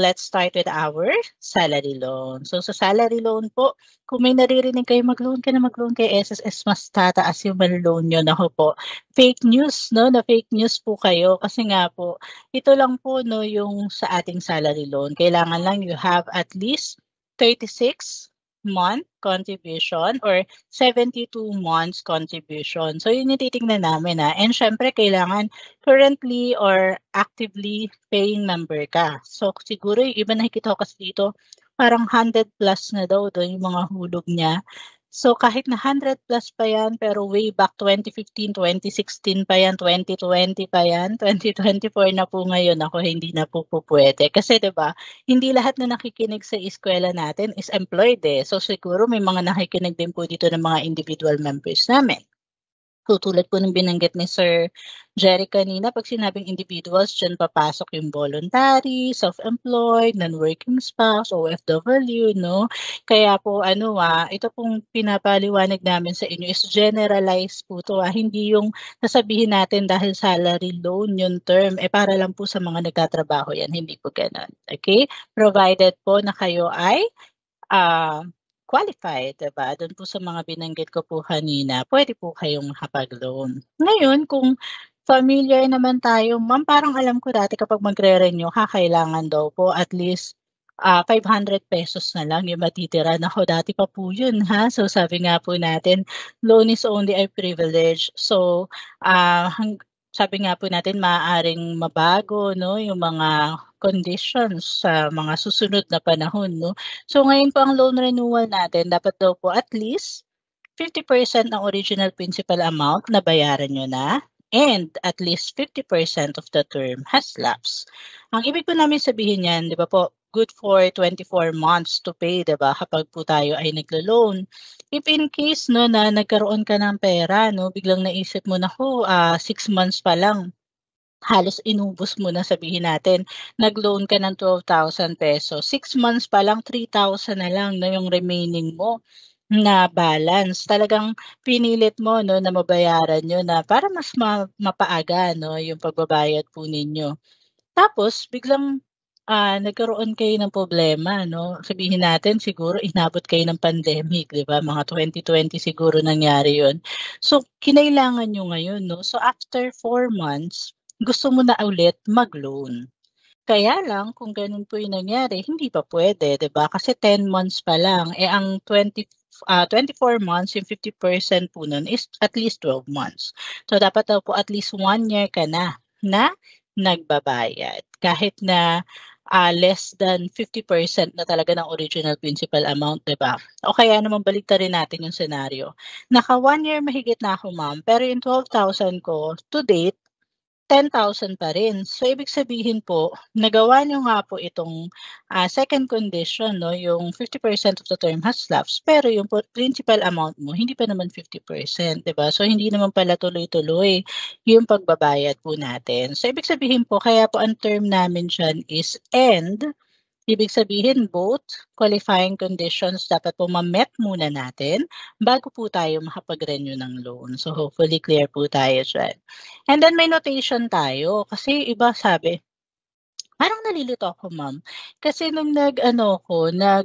let's start with our salary loan. So, sa salary loan po, kung may naririnig kayo mag-loan ka na mag-loan kay SSS, mas tataas yung loan nyo. Naku po, fake news, no? Na fake news po kayo. Kasi nga po, ito lang po, no, yung sa ating salary loan. Kailangan lang you have at least 36-month contribution or 72 months contribution. So, yun yung titingnan namin. And syempre, kailangan currently or actively paying member ka. So, siguro yung iba nakikita ko kasi dito, parang 100 plus na daw doon yung mga hulog niya. So, kahit na 100 plus pa yan, pero way back 2015, 2016 pa yan, 2020 pa yan, 2024 na po ngayon, ako hindi na po pwede. Kasi 'di ba, hindi lahat na nakikinig sa eskwela natin is employed eh. So, siguro may mga nakikinig din po dito ng mga individual members namin. So, tulad po ng binanggit ni Sir Jerry kanina, pag sinabing individuals, dyan papasok yung voluntary, self-employed, non-working spouse, OFW, no? Kaya po, ito pong pinapaliwanag namin sa inyo is generalize po to. Hindi yung nasabihin natin dahil salary loan yung term, para lang po sa mga nagtatrabaho yan, hindi po ganun. Okay? Provided po na kayo ay qualified, diba? Doon po sa mga binanggit ko po kanina, pwede po kayong makapag-loan. Ngayon, kung familiar naman tayo, ma'am, parang alam ko dati kapag magre-renew, kakailangan daw po at least 500 pesos na lang yung matitira. Nako, dati pa po yun, ha? So, sabi nga po natin, loan is only a privilege. So, sabi nga po natin, maaaring mabago, no, yung mga conditions sa mga susunod na panahon, no. So ngayon po ang loan renewal natin, dapat daw po at least 50% ng original principal amount na bayaran nyo na and at least 50% of the term has lapsed. Ang ibig po namin sabihin yan, di ba po, good for 24 months to pay, di ba, kapag po tayo ay naglo-loan. If in case no na nagkaroon ka ng pera, no, biglang naisip mo na 6 months pa lang, halos inubos mo na, sabihin natin, nag-loan ka ng 12,000 pesos. 6 months pa lang, 3,000 na lang no, yung remaining mo na balance. Talagang pinilit mo no, na mabayaran nyo na para mas mapaaga no, yung pagbabayad po ninyo. Tapos, biglang nagkaroon kayo ng problema, no? Sabihin natin, siguro inabot kayo ng pandemic, di ba? Mga 2020 siguro nangyari yun. So, kinailangan nyo ngayon, no? So, after 4 months, gusto mo na ulit mag-loan. Kaya lang, kung ganun po yung nangyari, hindi pa pwede, di ba? Kasi 10 months pa lang. Ang 24 months, yung 50% po nun is at least 12 months. So, dapat daw po at least 1 year ka na nagbabayad. Kahit na less than 50% na talaga ng original principal amount, di ba? O kaya naman baliktarin natin yung scenario. Naka 1 year mahigit na ako, ma'am, pero yung 12,000 ko, to date, 10,000 pa rin. So, ibig sabihin po, nagawa nyo nga po itong second condition, no, yung 50% of the term has lapsed, pero yung principal amount mo, hindi pa naman 50%, di ba? So, hindi naman pala tuloy-tuloy yung pagbabayad po natin. So, ibig sabihin po, kaya po ang term namin dyan is end. Ibig sabihin, both qualifying conditions dapat po ma-met muna natin bago po tayo makapag-renew ng loan. So, hopefully clear po tayo dyan. And then may notation tayo kasi iba sabi, parang nalilito ako, ma'am. Kasi nung nauna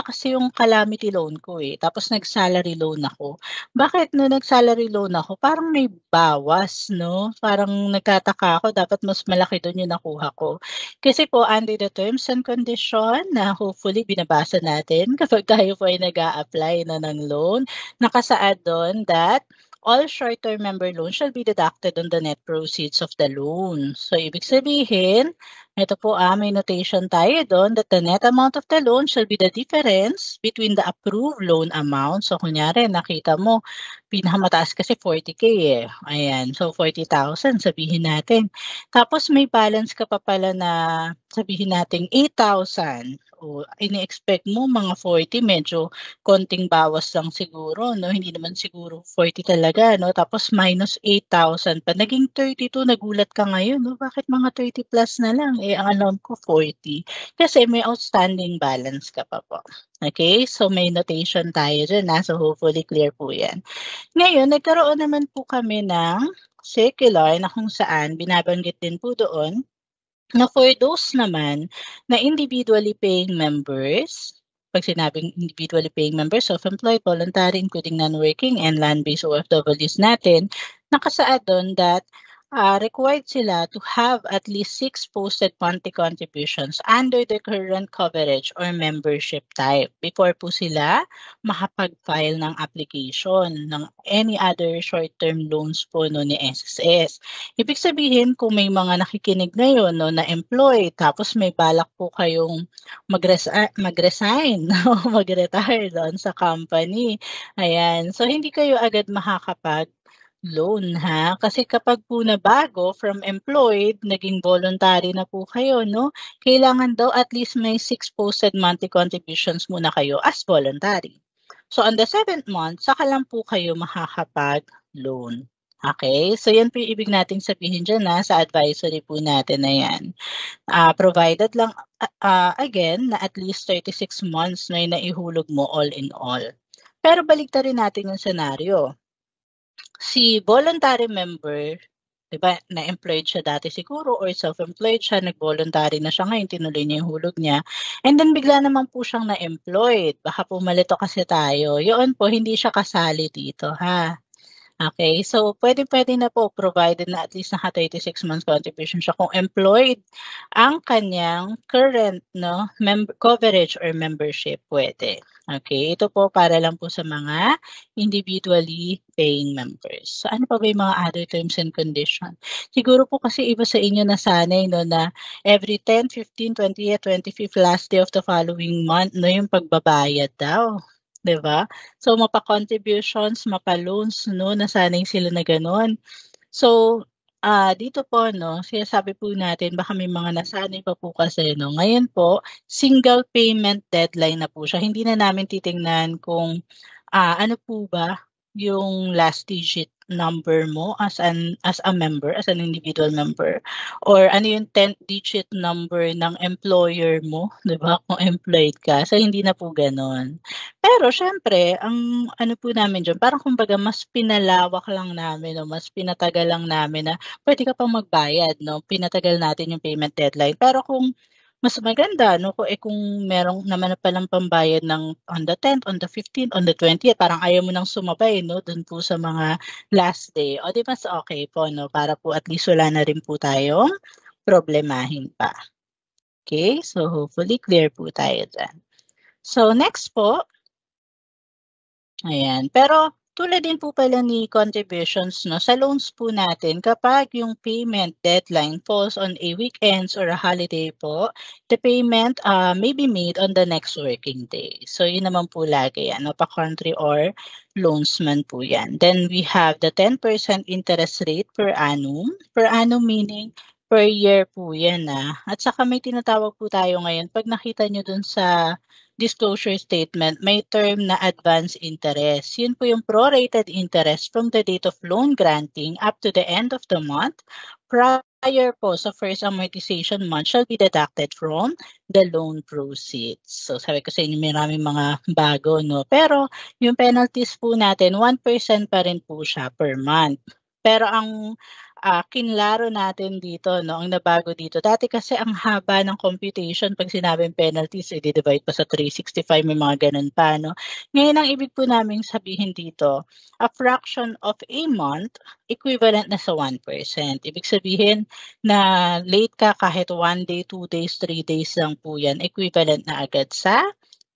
kasi yung calamity loan ko tapos nag-salary loan ako. Bakit nung nag-salary loan ako, parang may bawas, no? Parang nagtataka ako, dapat mas malaki doon yung nakuha ko. Kasi po, under the terms and condition na hopefully binabasa natin kapag tayo po ay nag-a-apply na ng loan, nakasaad doon that all short-term member loans shall be deducted on the net proceeds of the loan. So, ibig sabihin, ito po may notation tayo doon that the net amount of the loan shall be the difference between the approved loan amount. So, kunyari, nakita mo, pinakamataas kasi 40K Ayan, so 40,000 sabihin natin. Tapos may balance ka pa pala na sabihin natin 8,000. O ini-expect mo mga 40, medyo konting bawas lang siguro, no? Hindi naman siguro 40 talaga, no? Tapos minus 8,000 pa. Naging 32, nagulat ka ngayon, no? Bakit mga 30 plus na lang? Ang alam ko 40. Kasi may outstanding balance ka pa po. Okay? So may notation tayo dyan, so hopefully clear po yan. Ngayon, nagkaroon naman po kami ng circular na kung saan binabanggit din po doon Na for those naman na individually paying members, 'pag sinabing individually paying members, self-employed, voluntary, including non-working and land-based OFWs natin, nakasaad do'n that, required sila to have at least 6 posted monthly contributions under the current coverage or membership type before po sila makapag-file ng application ng any other short-term loans po 'no ni SSS. Ibig sabihin kung may mga nakikinig ngayon 'no, na employed tapos may balak po kayong mag-resign o mag-retire doon sa company, ayan. So hindi kayo agad makakapag-loan ha, kasi kapag po nabago from employed naging voluntary na po kayo 'no, kailangan daw at least may 6 posted monthly contributions muna kayo as voluntary. So on the 7th month saka lang po kayo makakapag-loan. Okay, so yan po yung ibig nating sabihin diyan sa advisory po natin na yan. Provided lang, again, na at least 36 months na yung naihulog mo all in all. Pero baliktarin natin yung senaryo. Si voluntary member, 'di ba, na-employed siya dati siguro or self-employed siya, nag-voluntary na siya ngayon, tinuloy niya yung hulog niya. And then bigla naman po siyang na-employed, baka po malito kasi tayo. Yun po, hindi siya kasali dito ha. Okay, so puwedeng-puwede na po provided na at least naka-36 months contribution siya kung employed ang kanyang current 'no, coverage or membership, puwede. Okay, ito po para lang po sa mga individually paying members. So ano pa ba yung mga other terms and condition? Siguro po kasi iba sa inyo nasanay 'no, na every 10, 15, 20th, 25th last day of the following month 'no, yung pagbabayad daw, 'di ba? So mapa-contributions, mapa-loans 'no, nasanay sila na gano'n. So, dito po 'no, sinasabi po natin baka may mga nasanay pa po kasi 'no, ngayon po single payment deadline na po siya. Hindi na namin titingnan kung, ano po ba yung last digit number mo as a member, as an individual member or ano yung 10th digit number ng employer mo, 'di ba, kung employed ka. So hindi na po gano'n. Pero siyempre ang ano po namin diyan parang kumbaga mas pinalawak lang namin 'no, mas pinatagal lang namin na puwede ka pang magbayad 'no, pinatagal natin yung payment deadline. Pero kung mas maganda 'no, kung merong naman palang pambayad ng on the 10th, on the 15th, on the 20th parang ayaw mo ng sumabay 'no, dun po sa mga last day, o 'di mas okey po 'no, para po at least wala na rin po tayong problemahin pa. Okay, so hopefully clear po tayo diyan. So next po, ayan. Pero tulad din po pala ni contributions 'no, sa loans po natin kapag yung payment deadline falls on a weekends or a holiday po, the payment, may be made on the next working day. So yun naman po lagi yan 'no, pa-country or loans man po yan. Then we have the 10% interest rate per annum. Per annum meaning per year po yan, At saka may tinatawag po tayo ngayon 'pag nakita niyo dun sa disclosure statement, may term na advance interest. Yun po yung prorated interest from the date of loan granting up to the end of the month prior po sa first amortization month shall be deducted from the loan proceeds. So sabi ko sa inyo maraming mga bago, no? Pero yung penalties po natin, 1% pa rin po siya per month. Pero ang kinlaro natin dito 'no, ang nabago dito, dati kasi ang haba ng computation 'pag sinabing penalties, i-di-divide pa sa 365, may mga gano'n pa 'no. Ngayon ang ibig po naming sabihin dito, a fraction of a month equivalent na sa 1%. Ibig sabihin na late ka kahit 1 day, 2 days, 3 days lang po 'yan, equivalent na agad sa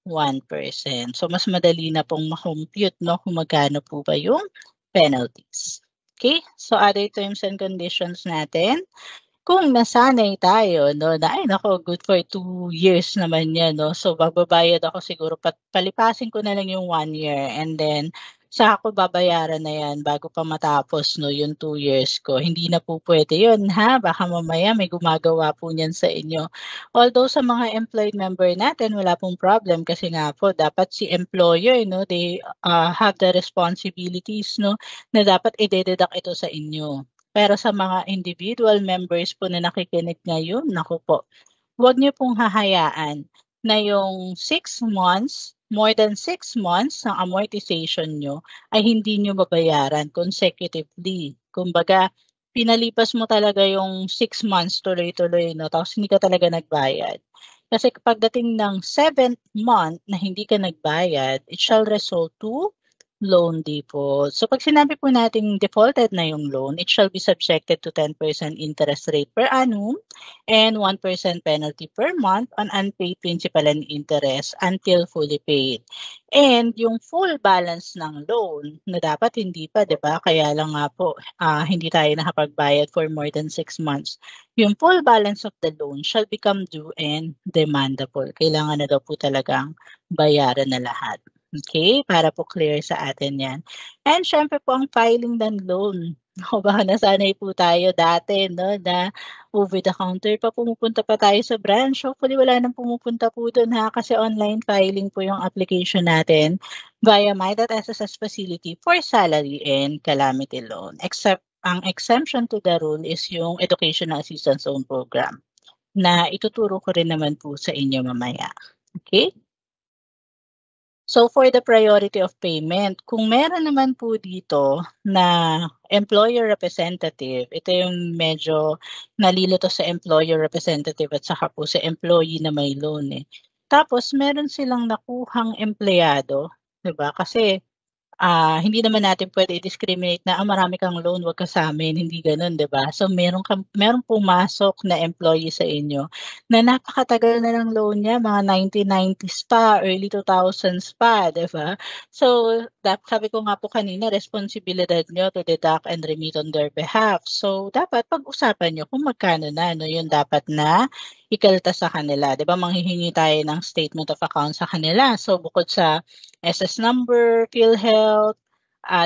1%. So mas madali na pong ma-compute 'no, kung magkano po ba yung penalties. Okay, so other terms and conditions natin, kung nasanay tayo 'no, na ay naku good for 2 years naman 'yan 'no, so magbabayad ako siguro palipasin ko na lang yung 1 year and then saka ko babayaran na 'yan bago pa matapos 'no, yung 2 years ko. Hindi na po puwede 'yun baka mamaya may gumagawa po niyan sa inyo. Although sa mga employed member natin wala pong problem kasi nga po dapat si employer 'no, they, have the responsibilities 'no, na dapat ide-deduct ito sa inyo. Pero sa mga individual members po na nakikinig ngayon, naku po, huwag niyo pong hahayaan na yung 6 months, more than 6 months ng amortization niyo ay hindi niyo babayaran consecutively. Kumbaga, pinalipas mo talaga yung 6 months tuloy-tuloy 'no, tapos hindi ka talaga nagbayad. Kasi pagdating ng 7th month na hindi ka nagbayad, it shall result to loan default. So 'pag sinabi po nating defaulted na yung loan, it shall be subjected to 10% interest rate per annum and 1% penalty per month on unpaid principal and interest until fully paid. And yung full balance ng loan na dapat hindi pa, 'di ba? Kaya lang nga po, hindi tayo nakapagbayad for more than 6 months. Yung full balance of the loan shall become due and demandable. Kailangan na daw po talagang bayaran na lahat. Okay, para po clear sa atin 'yan. And siyempre po ang filing ng loan. O baka nasanay po tayo dati 'no, na over the counter pa, pumupunta pa tayo sa branch. Hopefully wala nang pumupunta po dun ha, kasi online filing po yung application natin via My.SSS facility for salary and calamity loan. Except ang exemption to the rule is yung Educational Assistance Loan Program na ituturo ko rin naman po sa inyo mamaya. Okay? So for the priority of payment, kung meron naman po dito na employer representative, ito yung medyo nalilito sa employer representative at saka po sa employee na may loan eh. Tapos meron silang nakuhang empleyado, 'di ba? Kasi hindi naman natin puwede i-discriminate na, marami kang loan, 'wag ka sa'min, hindi gano'n, 'di ba? So merong pumasok na employee sa inyo na napakatagal na ng loan niya, mga 1990s pa, early 2000s pa, 'di ba? So sabi ko nga po kanina, responsibilidad niyo to deduct and remit on their behalf. So dapat pag-usapan niyo kung magkano na 'no, yung dapat na ikaltas sa kanila, 'di ba manghihingi tayo ng statement of account sa kanila. So bukod sa SS number, PhilHealth,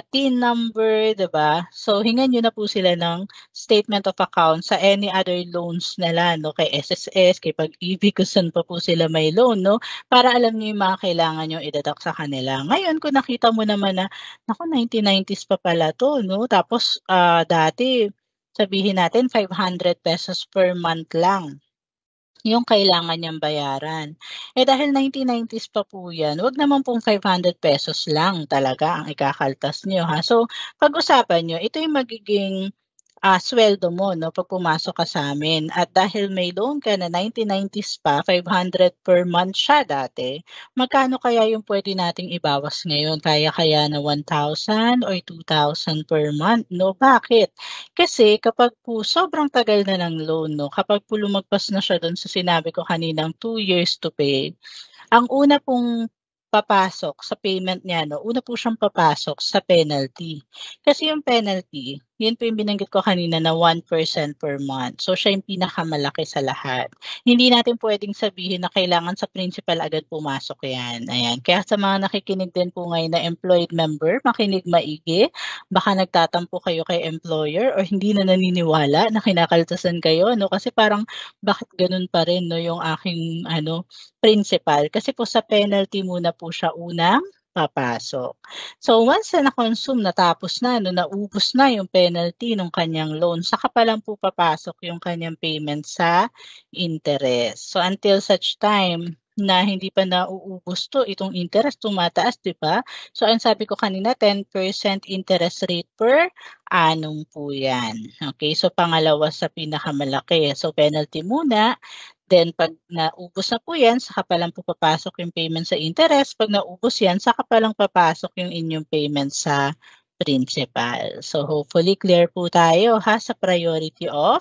TIN number, 'di ba? So hingan niyo na po sila ng statement of account sa any other loans nila 'no, kay SSS, kay Pag-ibig, kung saan pa po sila may loan 'no, para alam niyo yung mga kailangan niyong i-deduct sa kanila. Ngayon kung nakita mo naman na, naku 1990s pa pala 'to 'no, tapos, dati sabihin natin ₱500 per month lang yung kailangan niyang bayaran. Eh, dahil 1990s pa po 'yan, wag naman pong ₱500 lang talaga ang ikakaltas niyo, ha. So, pag-usapan niyo, ito yung magiging suweldo mo 'no 'pag pumasok ka sa'min, at dahil may loan ka na 1990s pa, 500 per month siya dati, magkano kaya yung puwede nating ibawas ngayon? Kaya kaya na 1,000 or 2,000 per month 'no? Bakit? Kasi kapag po sobrang tagal na ng loan 'no, kapag po lumagpas na siya dun sa sinabi ko kaninang 2 years to pay, ang una pong papasok sa payment niya 'no, una po siyang papasok sa penalty. Kasi yung penalty, yun po yung binanggit ko kanina na 1% per month. So siya yung pinakamalaki sa lahat. Hindi natin puwedeng sabihin na kailangan sa principal agad pumasok 'yan, ayan. Kaya sa mga nakikinig din po ngayon na employed member, makinig maigi. Baka nagtatampo kayo kay employer or hindi na naniniwala na kinakaltasan kayo 'no, kasi parang bakit gano'n pa rin 'no yung aking principal, kasi po sa penalty muna po siya unang papasok. So once na na-consume, natapos na 'no, naubos na yung penalty nung kanyang loan, saka pa lang po papasok yung kanyang payment sa interest. So until such time na hindi pa nauubos 'to, itong interest tumataas, 'di ba? So ang sabi ko kanina 10% interest rate per annum po 'yan, okey? So pangalawa sa pinakamalaki. So penalty muna. Then 'pag naubos na po 'yan, saka pa lang po papasok yung payment sa interest, 'pag naubos 'yan, saka pa lang papasok yung inyong payment sa principal. So hopefully clear po tayo ha sa priority of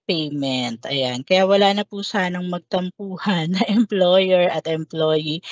payment, ayan. Kaya wala na po sanang magtampuhan na employer at employee.